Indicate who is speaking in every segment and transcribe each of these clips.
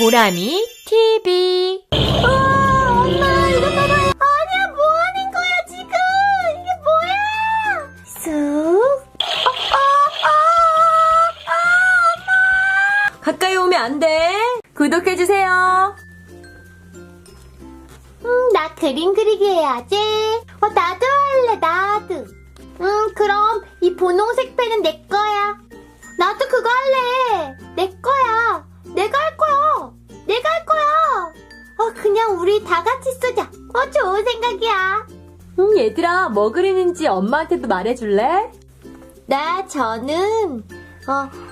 Speaker 1: 보라미 TV.
Speaker 2: 엄마 이거 봐봐요. 아니야, 뭐 하는 거야 지금? 이게 뭐야? 쑥. 엄마.
Speaker 1: 가까이 오면 안 돼. 구독해주세요.
Speaker 2: 나 그림 그리기 해야지. 나도 할래, 나도. 그럼 이 분홍색 펜은 내 거야. 나도 그거 할래. 내 거야. 내가 할 거야. 내가 할 거야. 그냥 우리 다 같이 쓰자. 좋은 생각이야.
Speaker 1: 얘들아, 뭐 그리는지 엄마한테도 말해줄래?
Speaker 2: 저는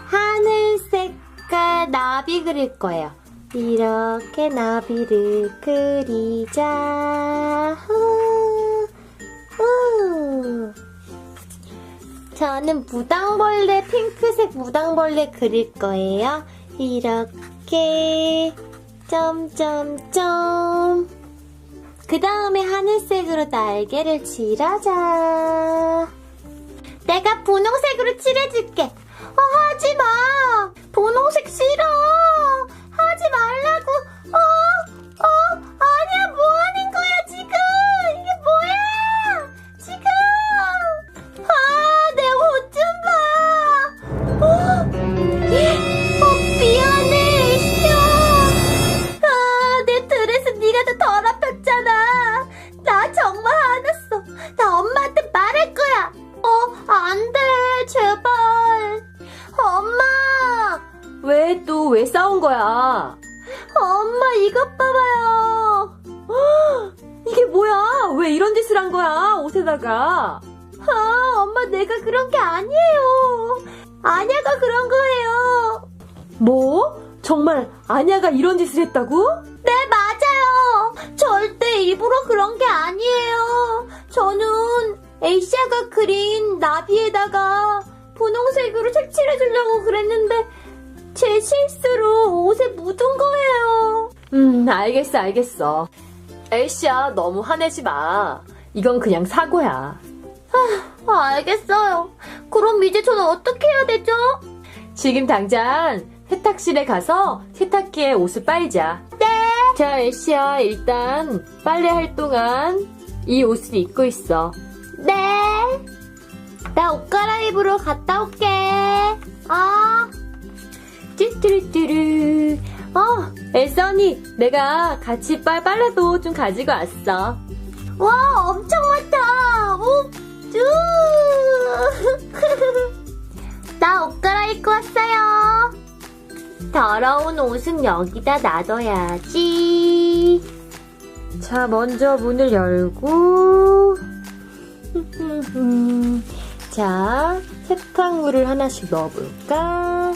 Speaker 2: 하늘 색깔 나비 그릴 거예요. 이렇게 나비를 그리자. 저는 무당벌레, 핑크색 무당벌레 그릴 거예요. 이렇게 점점점. 그 다음에 하늘색으로 날개를 칠하자. 내가 분홍색으로 칠해줄게. 하지마. 분홍색 싫어. 하지 말라고. 아니야, 뭐 하는 거야 지금? 이게 뭐야 지금? 내 옷 좀 봐. 미안해, 애쉬야. 내 드레스 네가 더 더럽혔잖아. 나 정말 화났어. 나 엄마한테 말할 거야. 안 돼, 제발. 엄마.
Speaker 1: 왜 싸운 거야?
Speaker 2: 엄마, 이것 봐봐요.
Speaker 1: 이게 뭐야? 왜 이런 짓을 한 거야? 옷에다가.
Speaker 2: 엄마, 내가 그런 게 아니에요. 아냐가 그런 거예요.
Speaker 1: 뭐? 정말 아냐가 이런 짓을 했다고?
Speaker 2: 네, 맞아요. 절대 일부러 그런 게 아니에요. 저는 에이시아가 그린 나비에다가 분홍색으로 색칠해주려고 그랬는데 제 실수로 옷에 묻은 거예요.
Speaker 1: 알겠어. 에이시야, 너무 화내지 마. 이건 그냥 사고야.
Speaker 2: 알겠어요. 그럼 이제 저는 어떻게 해야 되죠?
Speaker 1: 지금 당장 세탁실에 가서 세탁기에 옷을 빨자.
Speaker 2: 네.
Speaker 1: 자, 에이시야, 일단 빨래할 동안 이 옷을 입고 있어.
Speaker 2: 네. 나 옷 갈아입으러 갔다 올게.
Speaker 1: 뚜뚜루뚜루. 엘사 언니, 내가 같이 빨래도 좀 가지고 왔어.
Speaker 2: 와, 엄청 많다. 나 옷 갈아입고 왔어요. 더러운 옷은 여기다 놔둬야지.
Speaker 1: 자, 먼저 문을 열고 자, 세탁물을 하나씩 넣어볼까?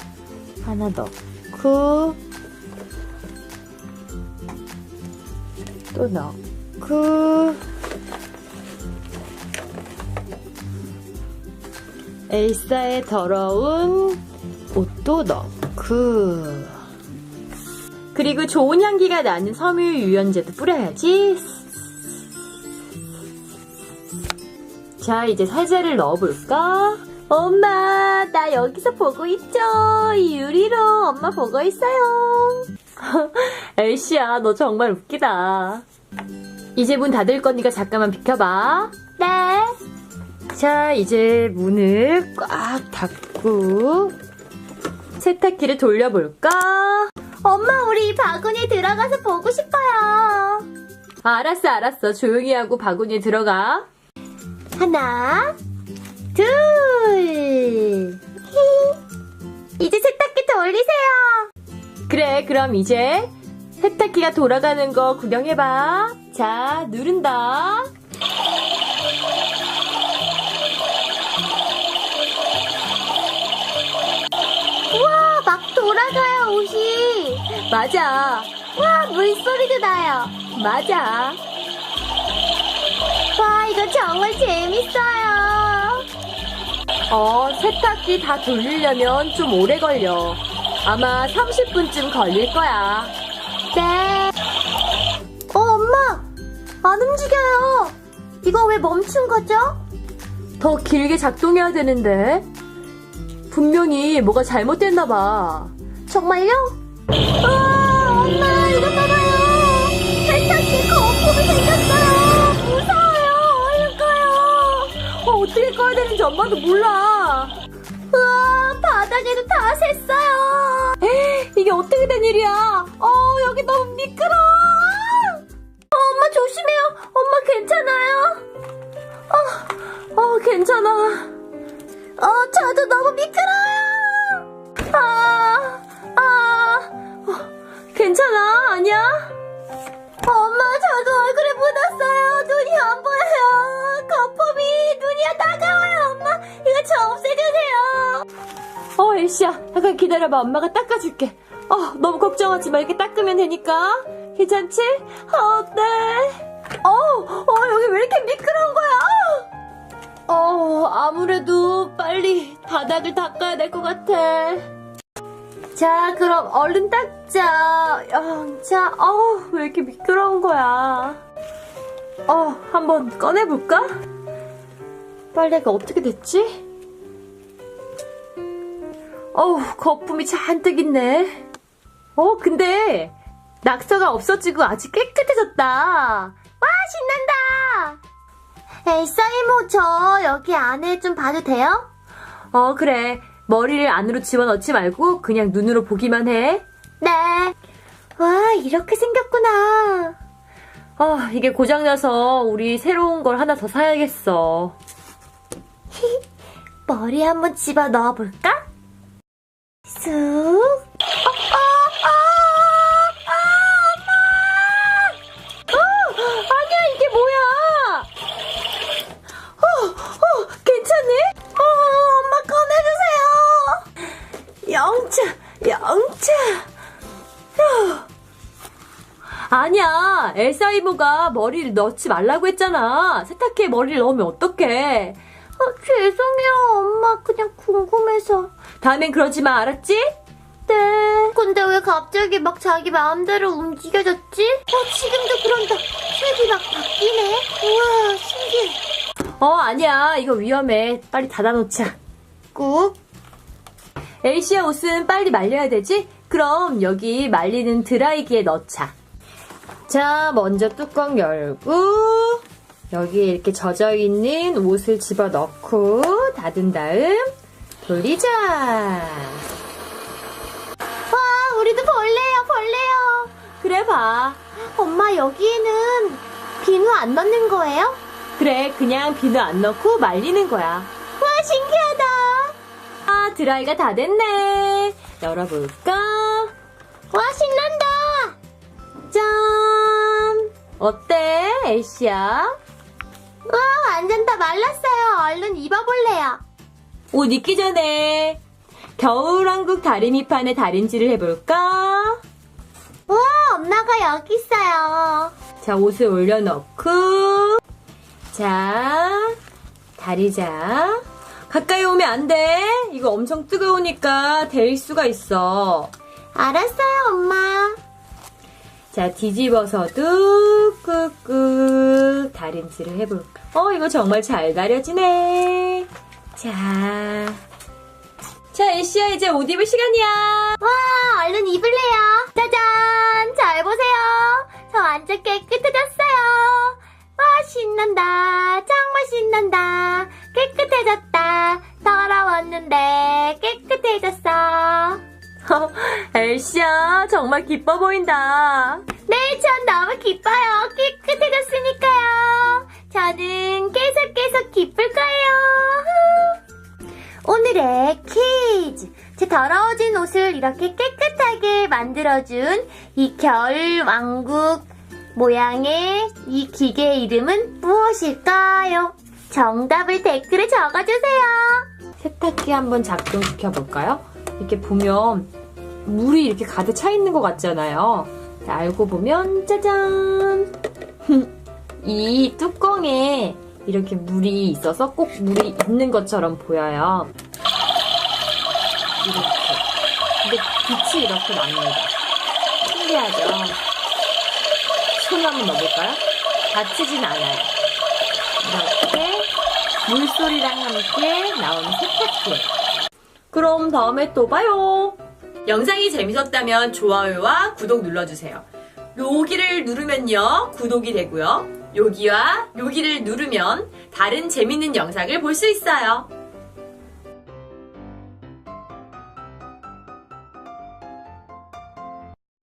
Speaker 1: 하나 넣고 또 넣고 엘사의 더러운 옷도 넣고 그리고 좋은 향기가 나는 섬유 유연제도 뿌려야지. 자, 이제 세제를 넣어볼까? 엄마, 나 여기서 보고 있죠? 이 유리로 엄마 보고 있어요. 엘시야, 너 정말 웃기다. 이제 문 닫을 거니까 잠깐만 비켜봐.
Speaker 2: 네.
Speaker 1: 자, 이제 문을 꽉 닫고 세탁기를 돌려볼까?
Speaker 2: 엄마, 우리 이 바구니에 들어가서 보고 싶어요.
Speaker 1: 알았어. 조용히 하고 바구니에 들어가.
Speaker 2: 하나, 둘. 이제 세탁기 돌리세요.
Speaker 1: 그래, 그럼 이제 세탁기가 돌아가는 거 구경해봐. 자, 누른다.
Speaker 2: 우와, 막 돌아가요, 옷이.
Speaker 1: 맞아.
Speaker 2: 와, 물소리도 나요.
Speaker 1: 맞아.
Speaker 2: 와, 이거 정말 재밌어요.
Speaker 1: 세탁기 다 돌리려면 좀 오래 걸려. 아마 30분쯤 걸릴 거야.
Speaker 2: 네. 엄마, 안 움직여요. 이거 왜 멈춘 거죠?
Speaker 1: 더 길게 작동해야 되는데. 분명히 뭐가 잘못됐나 봐.
Speaker 2: 정말요? 엄마,
Speaker 1: 엄마도 몰라.
Speaker 2: 우와, 바닥에도 다 샜어요.
Speaker 1: 이게 어떻게 된 일이야? 여기 너무 미끄러워.
Speaker 2: 엄마 조심해요. 엄마 괜찮아요?
Speaker 1: 괜찮아.
Speaker 2: 저도 너무 미끄러워요.
Speaker 1: 괜찮아? 아니야?
Speaker 2: 엄마, 저도 얼굴에 묻었어요. 눈이 안 보여요. 거품이 눈이 따가워요. 엄마, 이거 저 없애주세요.
Speaker 1: 엘씨야, 잠깐 기다려봐. 엄마가 닦아줄게. 너무 걱정하지 마. 이렇게 닦으면 되니까. 괜찮지? 네. 여기 왜 이렇게 미끄러운 거야? 아무래도 빨리 바닥을 닦아야 될 것 같아. 자, 그럼 얼른 닦자. 자, 왜 이렇게 미끄러운 거야? 한번 꺼내볼까? 빨래가 어떻게 됐지? 거품이 잔뜩 있네. 근데 낙서가 없어지고 아주 깨끗해졌다.
Speaker 2: 와, 신난다. 엘사 이모, 저 여기 안에 좀 봐도 돼요?
Speaker 1: 그래. 머리를 안으로 집어넣지 말고 그냥 눈으로 보기만 해.
Speaker 2: 네. 와, 이렇게 생겼구나.
Speaker 1: 이게 고장나서 우리 새로운 걸 하나 더 사야겠어.
Speaker 2: 머리 한번 집어 넣어볼까? 쑥.
Speaker 1: 아니야, 이게 뭐야? 괜찮니?
Speaker 2: 엄마 꺼내주세요.
Speaker 1: 영차. 아니야, 엘사 이모가 머리를 넣지 말라고 했잖아. 세탁기에 머리를 넣으면 어떡해?
Speaker 2: 죄송해요, 엄마. 그냥 궁금해서.
Speaker 1: 다음엔 그러지 마, 알았지?
Speaker 2: 네. 근데 왜 갑자기 막 자기 마음대로 움직여졌지? 지금도 그런다. 색이 막 바뀌네. 우와, 신기해.
Speaker 1: 아니야. 이거 위험해. 빨리 닫아놓자.
Speaker 2: 꾹.
Speaker 1: 엘시아 옷은 빨리 말려야 되지? 그럼 여기 말리는 드라이기에 넣자. 자, 먼저 뚜껑 열고 여기 이렇게 젖어있는 옷을 집어넣고 닫은 다음 돌리자.
Speaker 2: 와, 우리도 벌레요.
Speaker 1: 그래, 봐.
Speaker 2: 엄마, 여기에는 비누 안 넣는 거예요?
Speaker 1: 그래, 그냥 비누 안 넣고 말리는 거야.
Speaker 2: 와, 신기하다.
Speaker 1: 드라이가 다 됐네. 열어볼까?
Speaker 2: 와, 신난다.
Speaker 1: 짠! 어때, 엘시야?
Speaker 2: 와, 완전 다 말랐어요. 얼른 입어볼래요.
Speaker 1: 옷 입기 전에 겨울왕국 다리미판에 다림질을 해볼까?
Speaker 2: 와, 엄마가 여기 있어요.
Speaker 1: 자, 옷을 올려놓고 자, 다리자. 가까이 오면 안 돼. 이거 엄청 뜨거우니까 데일 수가 있어.
Speaker 2: 알았어요, 엄마.
Speaker 1: 자, 뒤집어서도 꾹꾹 다림질을 해볼까? 이거 정말 잘 다려지네. 자, 엘시야, 이제 옷 입을 시간이야.
Speaker 2: 와, 얼른 입을래요. 짜잔, 잘 보세요. 저 완전 깨끗해졌어요. 와, 신난다. 정말 신난다. 깨끗해졌다. 더러웠는데 깨끗해졌어.
Speaker 1: 엘시야, 정말 기뻐 보인다.
Speaker 2: 네, 전 너무 기뻐요. 깨끗해졌으니까요. 저는 계속 기쁠 거예요. 오늘의 퀴즈. 제 더러워진 옷을 이렇게 깨끗하게 만들어준 이 겨울왕국 모양의 이 기계의 이름은 무엇일까요? 정답을 댓글에 적어주세요.
Speaker 1: 세탁기 한번 작동시켜볼까요? 이렇게 보면 물이 이렇게 가득 차 있는 것 같잖아요. 자, 알고 보면 짜잔! 이 뚜껑에 이렇게 물이 있어서 꼭 물이 있는 것처럼 보여요. 이렇게. 근데 빛이 이렇게 납니다. 신기하죠? 손 한번 넣어볼까요? 다치진 않아요. 이렇게 물소리랑 함께 나오는 세탁기. 그럼 다음에 또 봐요. 영상이 재밌었다면 좋아요와 구독 눌러주세요. 여기를 누르면요, 구독이 되고요. 여기와 여기를 누르면 다른 재밌는 영상을 볼 수 있어요.